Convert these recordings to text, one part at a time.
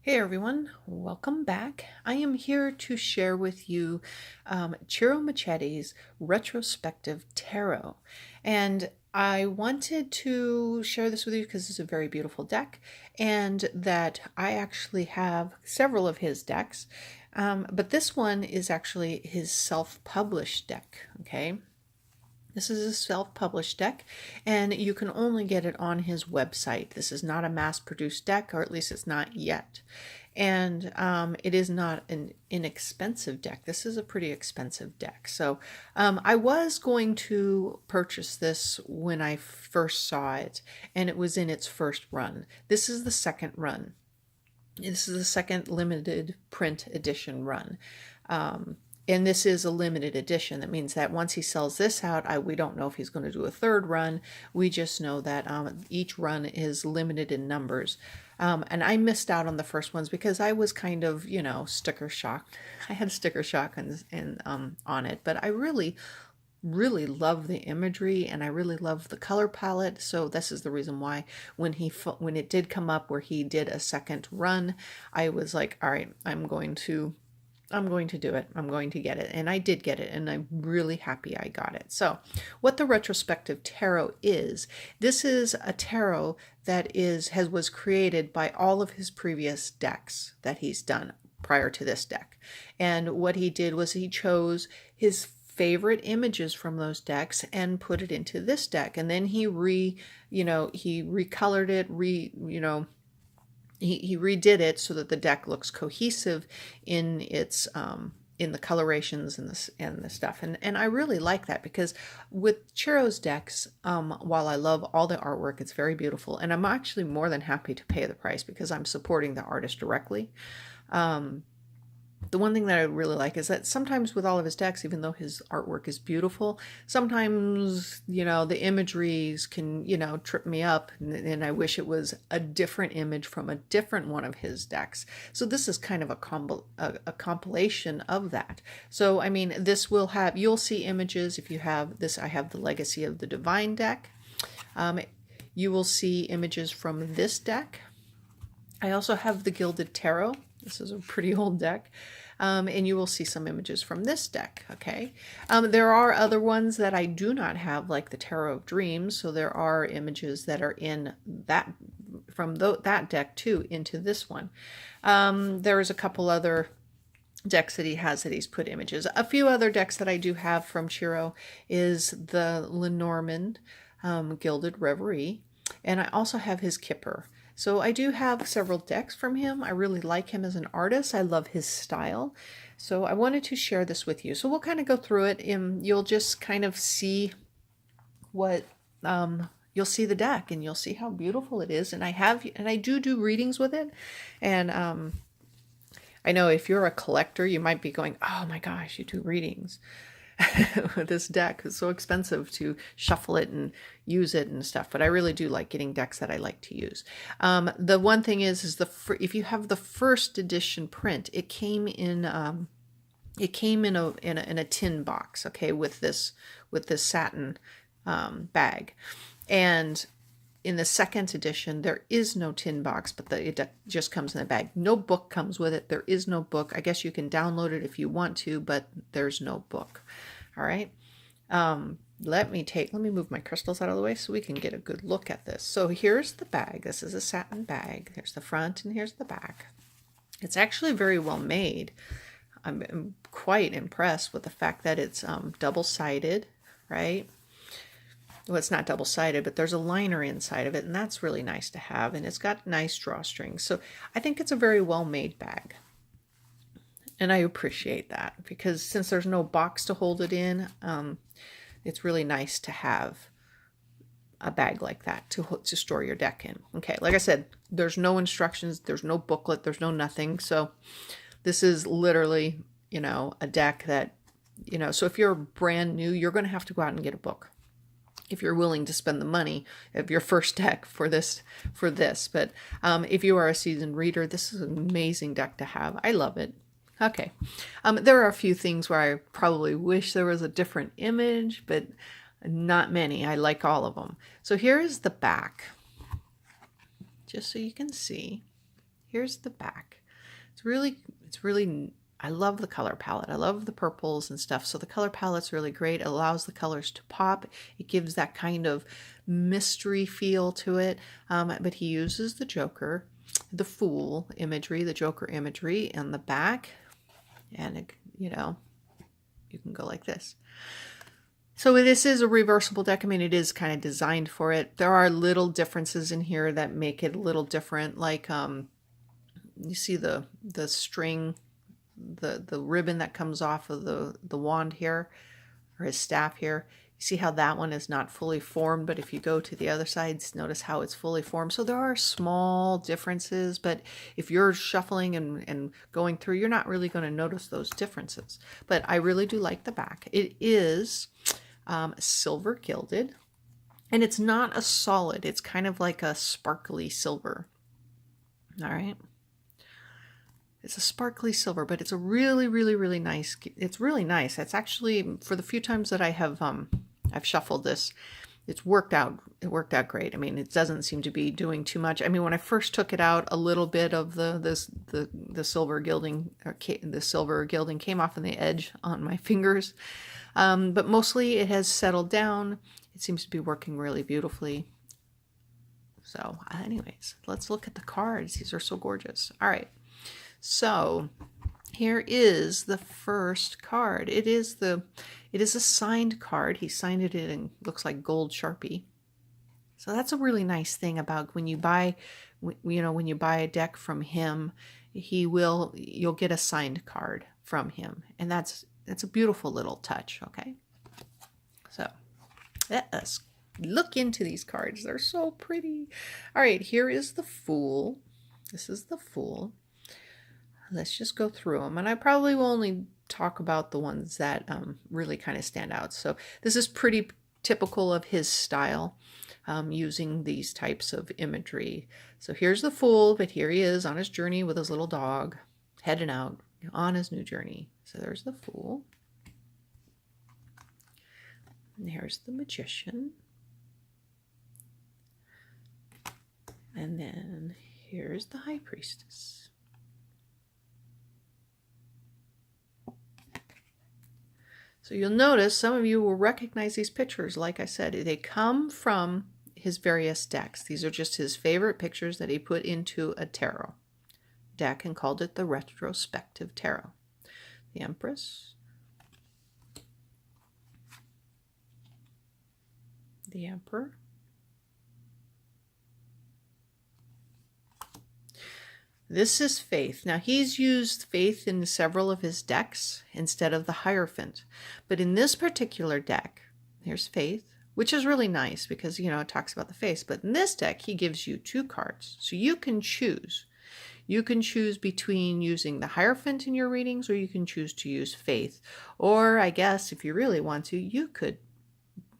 Hey everyone, welcome back. I am here to share with you Ciro Marchetti's Retrospective Tarot. And I wanted to share this with you because it's a very beautiful deck and that I actually have several of his decks. But this one is actually his self-published deck, okay? This is a self-published deck, and you can only get it on his website. This is not a mass-produced deck, or at least it's not yet. And it is not an inexpensive deck. This is a pretty expensive deck. So I was going to purchase this when I first saw it, and it was in its first run. This is the second run. This is the second limited print edition run. And this is a limited edition. That means that once he sells this out, we don't know if he's going to do a third run. We just know that each run is limited in numbers. And I missed out on the first ones because I was kind of, sticker shocked. I had sticker shock on it, but I really love the imagery and I really love the color palette. So this is the reason why when it did come up where he did a second run, I was like, all right, I'm going to do it. I'm going to get it. And I did get it. And I'm really happy I got it. So what the Retrospective Tarot is, this is a tarot that was created by all of his previous decks that he's done prior to this deck. And what he did was he chose his favorite images from those decks and put it into this deck. And then he recolored it, he redid it so that the deck looks cohesive in its in the colorations and the stuff, and I really like that because with Ciro's decks, while I love all the artwork, it's very beautiful, and I'm actually more than happy to pay the price because I'm supporting the artist directly. The one thing that I really like is that sometimes with all of his decks, even though his artwork is beautiful, sometimes, the imageries can, trip me up, and I wish it was a different image from a different one of his decks. So this is kind of a compilation of that. So, I mean, you'll see images if you have this. I have the Legacy of the Divine deck. You will see images from this deck. I also have the Gilded Tarot. This is a pretty old deck. And you will see some images from this deck, okay? There are other ones that I do not have, like the Tarot of Dreams, so there are images that are in that, from that deck too, into this one. There is a couple other decks that he has that he's put images. A few other decks that I do have from Ciro is the Lenormand Gilded Reverie, and I also have his Kipper. So I do have several decks from him. I really like him as an artist. I love his style. So I wanted to share this with you. So we'll kind of go through it and you'll just kind of see what, you'll see the deck and you'll see how beautiful it is. And I do readings with it. And I know if you're a collector, you might be going, oh my gosh, you do readings. This deck is so expensive to shuffle it and use it and stuff, but I really do like getting decks that I like to use. The one thing is if you have the first edition print, it came in a tin box, okay, with this satin bag, and in the second edition, there is no tin box, but it just comes in a bag. No book comes with it. There is no book. I guess you can download it if you want to, but there's no book. All right. Let me move my crystals out of the way so we can get a good look at this. So here's the bag. This is a satin bag. There's the front and here's the back. It's actually very well made. I'm quite impressed with the fact that it's double-sided, right? Well, it's not double-sided, but there's a liner inside of it, and that's really nice to have, and it's got nice drawstrings. So I think it's a very well-made bag, and I appreciate that, because since there's no box to hold it in, it's really nice to have a bag like that to store your deck in. Okay, like I said, there's no instructions, there's no booklet, there's no nothing, so this is literally, a deck that, so if you're brand new, you're going to have to go out and get a book if you're willing to spend the money of your first deck for this. But if you are a seasoned reader, this is an amazing deck to have. I love it. Okay. There are a few things where I probably wish there was a different image, but not many. I like all of them. So here is the back, just so you can see. here's the back. It's really, I love the color palette. I love the purples and stuff. So the color palette's really great. It allows the colors to pop. It gives that kind of mystery feel to it. But he uses the Joker, the Fool imagery, the Joker imagery in the back. And, it, you know, you can go like this. So this is a reversible deck. I mean, it is kind of designed for it. There are little differences in here that make it a little different. Like, you see the string, the ribbon that comes off of the wand here, or his staff here. You see how that one is not fully formed, but if you go to the other sides, notice how it's fully formed. So there are small differences, but if you're shuffling and going through, you're not really going to notice those differences. But I really do like the back. It is silver gilded, and it's not a solid. It's kind of like a sparkly silver. All right. It's a sparkly silver, but it's a really, really, really nice. It's really nice. It's actually, for the few times that I have I've shuffled this, it's worked out. It worked out great. I mean, it doesn't seem to be doing too much. I mean, when I first took it out, a little bit of the silver gilding, or the silver gilding came off on the edge on my fingers, but mostly it has settled down. It seems to be working really beautifully. So, anyways, let's look at the cards. These are so gorgeous. All right. So here is the first card. It is a signed card. He signed it in, looks like gold Sharpie. So that's a really nice thing about when you buy, when you buy a deck from him, you'll get a signed card from him. And that's a beautiful little touch. Okay. So let us look into these cards. They're so pretty. All right. Here is the Fool. This is the Fool. Let's just go through them. And I probably will only talk about the ones that really kind of stand out. So this is pretty typical of his style, using these types of imagery. So here's the Fool, but here he is on his journey with his little dog, heading out on his new journey. So there's the Fool. And here's the Magician. And then here's the High Priestess. So you'll notice some of you will recognize these pictures. Like I said, they come from his various decks. These are just his favorite pictures that he put into a tarot deck and called it the Retrospective Tarot. The Empress, the Emperor, this is Faith. Now, he's used Faith in several of his decks instead of the Hierophant. But in this particular deck, here's Faith, which is really nice because, it talks about the face. But in this deck, he gives you 2 cards. So you can choose. You can choose between using the Hierophant in your readings, or you can choose to use Faith. Or I guess if you really want to, you could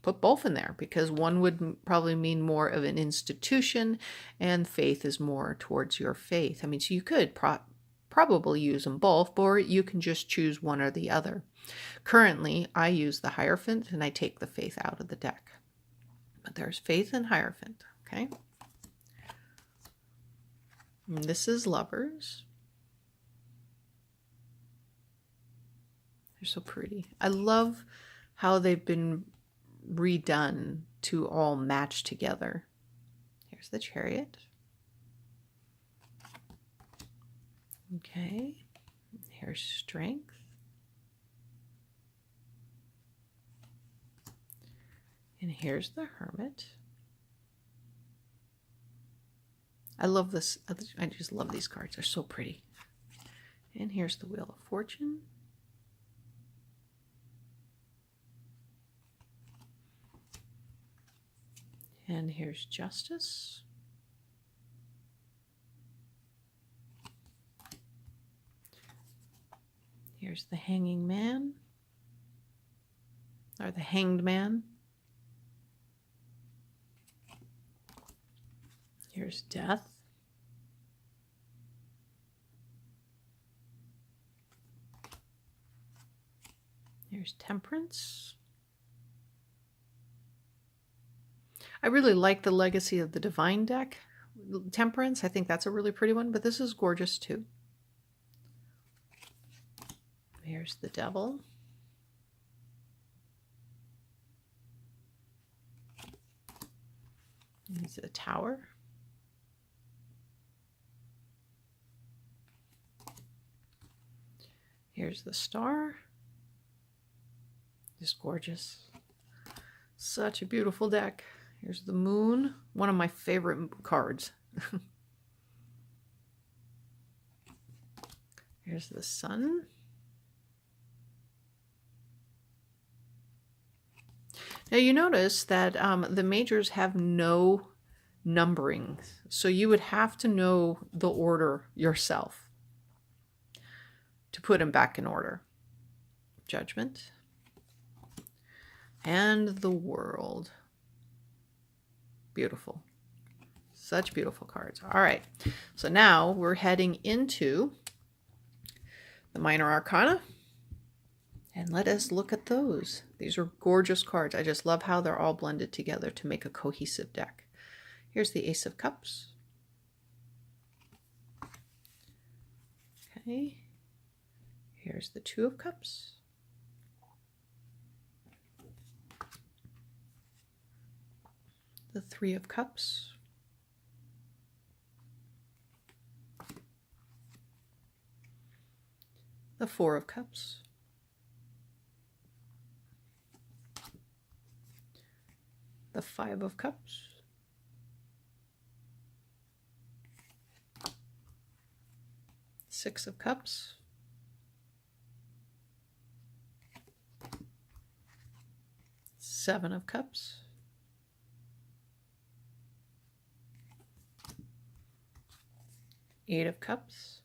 put both in there, because one would probably mean more of an institution and Faith is more towards your faith. I mean, so you could probably use them both, or you can just choose one or the other. Currently, I use the Hierophant and I take the Faith out of the deck. But there's Faith and Hierophant, okay? And this is Lovers. They're so pretty. I love how they've been redone to all match together. Here's the Chariot. Okay. Here's Strength. And here's the Hermit. I love this. I just love these cards. They're so pretty. And here's the Wheel of Fortune. And here's Justice. Here's the Hanging Man, or the Hanged Man. Here's Death. Here's Temperance. I really like the Legacy of the Divine deck. Temperance. I think that's a really pretty one, but this is gorgeous too. Here's the Devil. Here's the Tower. Here's the Star. Just gorgeous. Such a beautiful deck. Here's the Moon, one of my favorite cards. Here's the Sun. Now you notice that the majors have no numbering, so you would have to know the order yourself to put them back in order. Judgment. And the World. Beautiful. Such beautiful cards. All right, so now we're heading into the Minor Arcana. And let us look at those. These are gorgeous cards. I just love how they're all blended together to make a cohesive deck. Here's the Ace of Cups. Okay. Here's the Two of Cups. The Three of Cups. The Four of Cups. The Five of Cups. Six of Cups. Seven of Cups. Eight of Cups.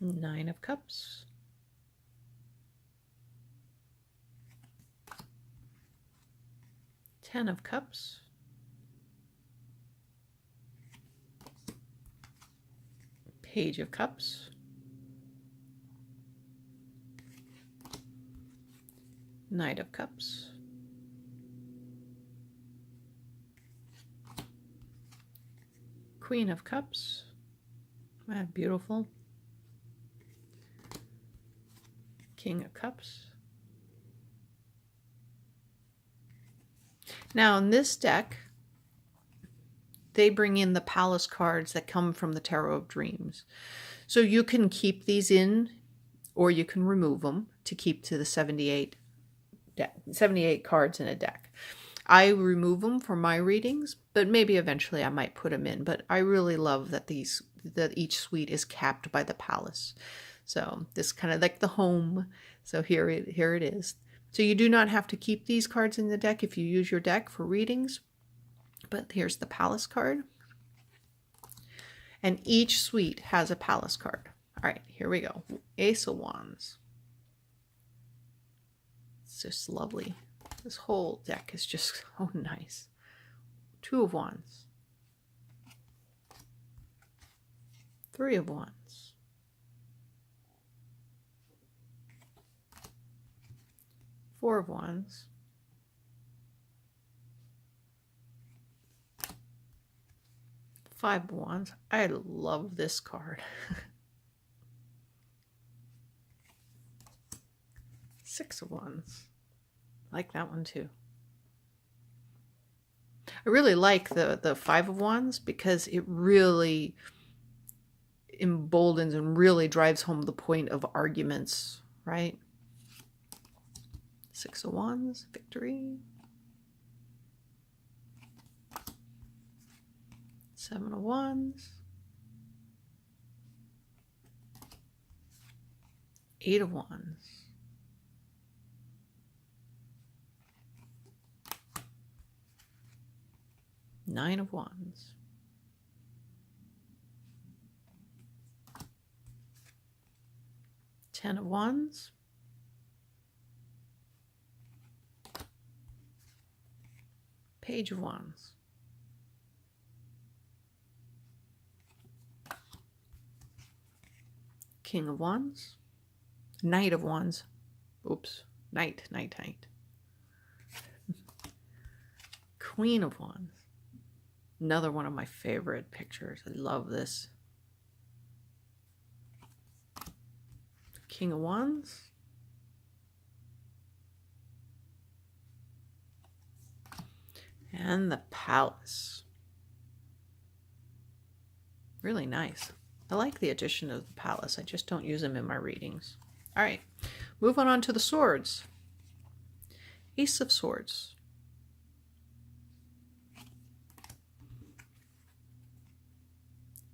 Nine of Cups. 10 of Cups. Page of Cups. Knight of Cups. Queen of Cups. Ah, beautiful. King of Cups. Now in this deck, they bring in the Palace cards that come from the Tarot of Dreams. So you can keep these in, or you can remove them to keep to the 78 cards in a deck. I remove them for my readings, but maybe eventually I might put them in. But I really love that each suite is capped by the Palace. So this kind of like the home. So here it is. So you do not have to keep these cards in the deck if you use your deck for readings. But here's the Palace card. And each suite has a Palace card. All right, here we go. Ace of Wands. It's just lovely. This whole deck is just so nice. Two of Wands. Three of Wands. Four of Wands. Five of Wands. I love this card. Six of Wands. I like that one too. I really like the Five of Wands because it really emboldens and really drives home the point of arguments, right? Six of Wands, victory. Seven of Wands. Eight of Wands. Nine of Wands. Ten of Wands. Page of Wands. King of Wands. Knight of Wands. Oops. Knight. Queen of Wands. Another one of my favorite pictures. I love this. King of Wands. And the Palace. Really nice. I like the addition of the Palace. I just don't use them in my readings. All right, move on to the swords. Ace of Swords.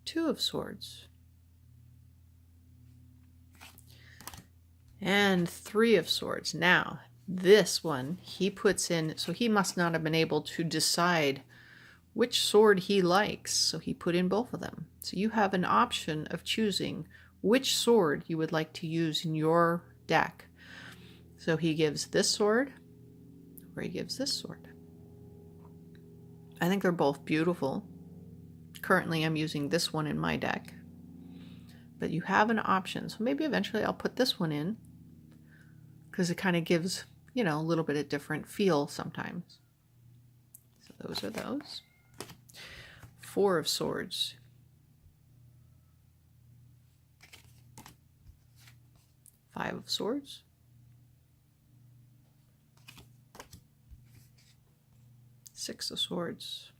Two of Swords. And Three of Swords. Now, this one he puts in, so he must not have been able to decide which sword he likes, so he put in both of them. So you have an option of choosing which sword you would like to use in your deck. So he gives this sword, or he gives this sword. I think they're both beautiful. Currently I'm using this one in my deck, but you have an option. So maybe eventually I'll put this one in, because it kind of gives, you know, a little bit of different feel sometimes. So those are those. Four of Swords. Five of Swords. Six of Swords.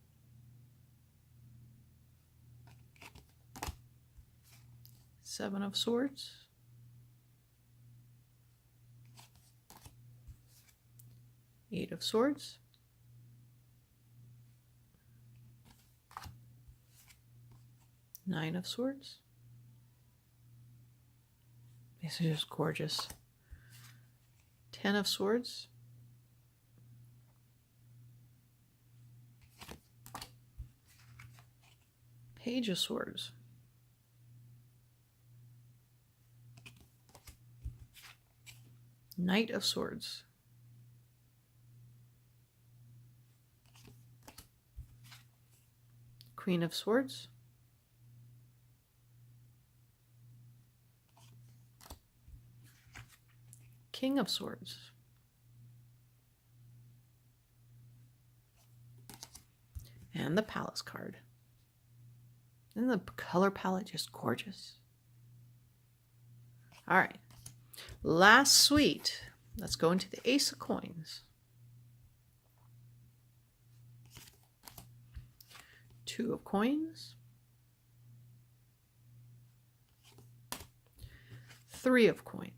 Seven of Swords. Eight of Swords. Nine of Swords. These are just gorgeous. 10 of Swords. Page of Swords. Knight of Swords. Queen of Swords. King of Swords. And the Palace card. Isn't the color palette just gorgeous? All right. Last suite. Let's go into the Ace of Coins. Two of Coins. Three of Coins.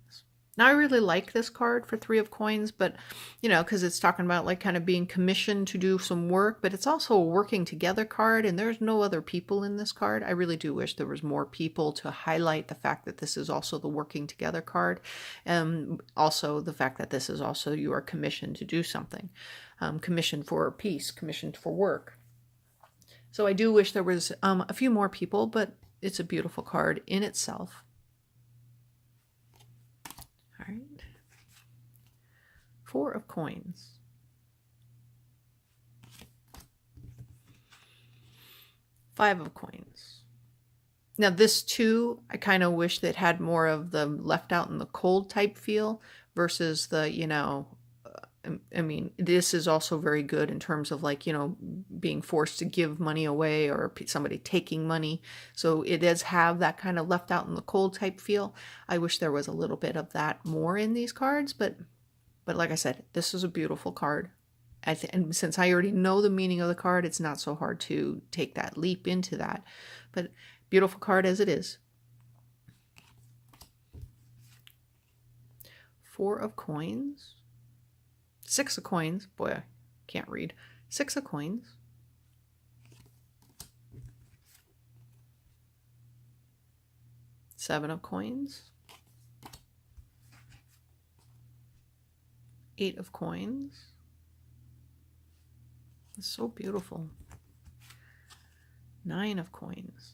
Now, I really like this card for Three of Coins, but, you know, because it's talking about like kind of being commissioned to do some work, but it's also a working together card, and there's no other people in this card. I really do wish there was more people to highlight the fact that this is also the working together card, and also the fact that this is also you are commissioned to do something, commissioned for peace, commissioned for work. So I do wish there was a few more people, but it's a beautiful card in itself. All right. Four of Coins. Five of Coins. Now this too, I kind of wish that had more of the left out in the cold type feel versus the, you know, I mean, this is also very good in terms of like, you know, being forced to give money away or somebody taking money. So it does have that kind of left out in the cold type feel. I wish there was a little bit of that more in these cards, but like I said, this is a beautiful card. And since I already know the meaning of the card, it's not so hard to take that leap into that. But beautiful card as it is. Four of Coins. Six of Coins. Boy, I can't read. Six of Coins. Seven of Coins. Eight of Coins. It's so beautiful. Nine of Coins.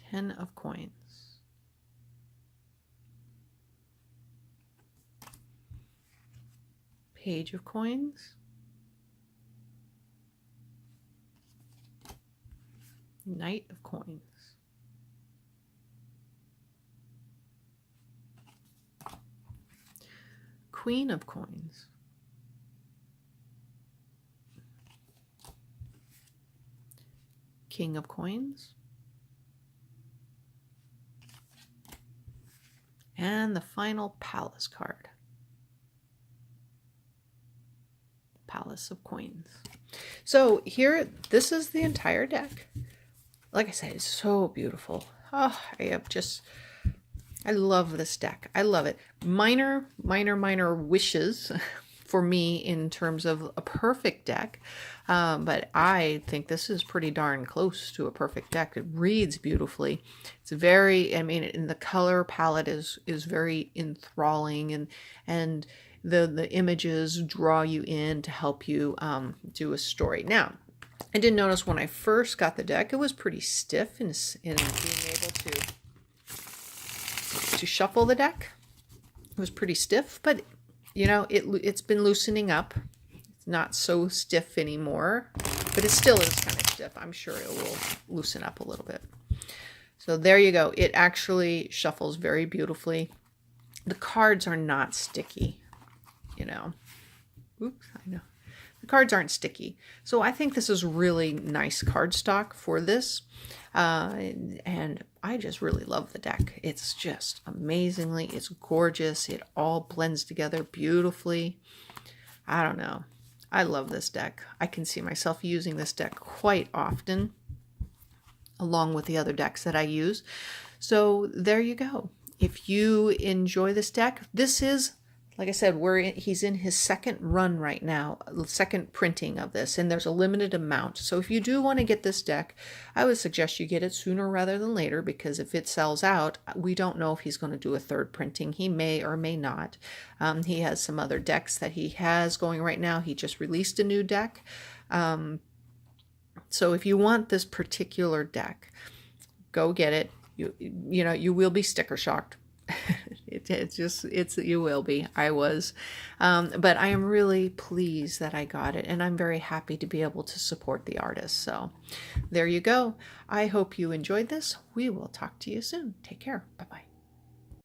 10 of Coins. Page of Coins. Knight of Coins. Queen of Coins, King of Coins, and the final Palace card. Palace of Coins. So here, this is the entire deck. Like I said, it's so beautiful. Oh, I love this deck. I love it. Minor wishes for me in terms of a perfect deck. But I think this is pretty darn close to a perfect deck. It reads beautifully. It's very, I mean, and the color palette is very enthralling, and the images draw you in to help you do a story. Now, I did notice when I first got the deck, it was pretty stiff in being able to shuffle the deck. It was pretty stiff, but you know, it's been loosening up. It's not so stiff anymore, but it still is kind of stiff. I'm sure it will loosen up a little bit. So there you go. It actually shuffles very beautifully. The cards are not sticky, you know. Oops, I know. The cards aren't sticky. So I think this is really nice cardstock for this. And I just really love the deck. It's just amazingly, it's gorgeous. It all blends together beautifully. I don't know. I love this deck. I can see myself using this deck quite often, along with the other decks that I use. So there you go. If you enjoy this deck, this is, like I said, he's in his second run right now, second printing of this, and there's a limited amount. So if you do want to get this deck, I would suggest you get it sooner rather than later, because if it sells out, we don't know if he's going to do a third printing. He may or may not. He has some other decks that he has going right now. He just released a new deck. So if you want this particular deck, go get it. You know, you will be sticker shocked. You will be. I was. But I am really pleased that I got it, and I'm very happy to be able to support the artist. So there you go. I hope you enjoyed this. We will talk to you soon. Take care. Bye-bye.